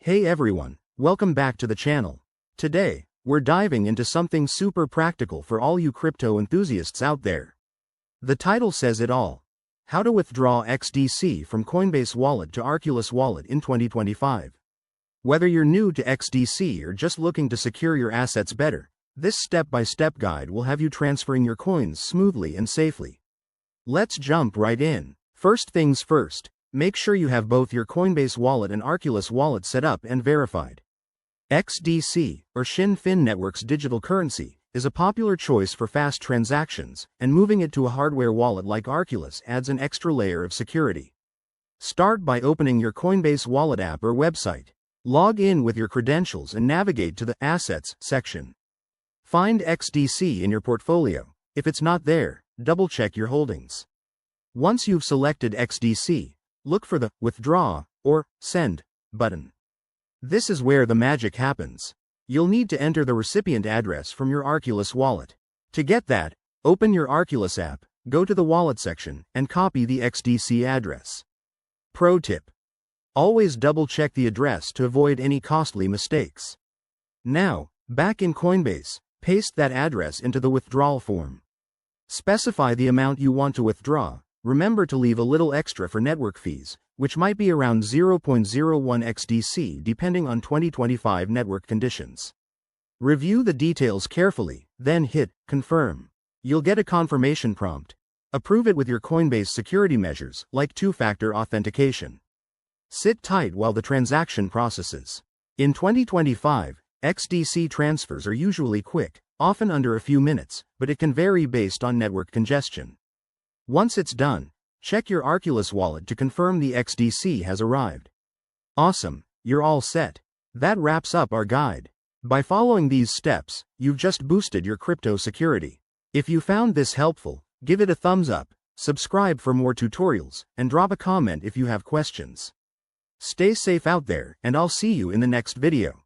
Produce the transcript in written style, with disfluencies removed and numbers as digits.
Hey everyone, welcome back to the channel. Today, we're diving into something super practical for all you crypto enthusiasts out there. The title says it all. How to withdraw XDC from Coinbase Wallet to Arculus Wallet in 2025. Whether you're new to XDC or just looking to secure your assets better, this step-by-step guide will have you transferring your coins smoothly and safely. Let's jump right in. First things first. Make sure you have both your Coinbase wallet and Arculus wallet set up and verified. XDC, or Shin Fin Network's digital currency, is a popular choice for fast transactions, and moving it to a hardware wallet like Arculus adds an extra layer of security. Start by opening your Coinbase wallet app or website. Log in with your credentials and navigate to the Assets section. Find XDC in your portfolio. If it's not there, double-check your holdings. Once you've selected XDC, look for the Withdraw or Send button. This is where the magic happens. You'll need to enter the recipient address from your Arculus wallet. To get that, open your Arculus app, go to the Wallet section, and copy the XDC address. Pro tip: always double-check the address to avoid any costly mistakes. Now, back in Coinbase, paste that address into the withdrawal form. Specify the amount you want to withdraw. Remember to leave a little extra for network fees, which might be around 0.01 XDC depending on 2025 network conditions. Review the details carefully, then hit Confirm. You'll get a confirmation prompt. Approve it with your Coinbase security measures, like two-factor authentication. Sit tight while the transaction processes. In 2025, XDC transfers are usually quick, often under a few minutes, but it can vary based on network congestion. Once it's done, check your Arculus wallet to confirm the XDC has arrived. Awesome, you're all set. That wraps up our guide. By following these steps, you've just boosted your crypto security. If you found this helpful, give it a thumbs up, subscribe for more tutorials, and drop a comment if you have questions. Stay safe out there, and I'll see you in the next video.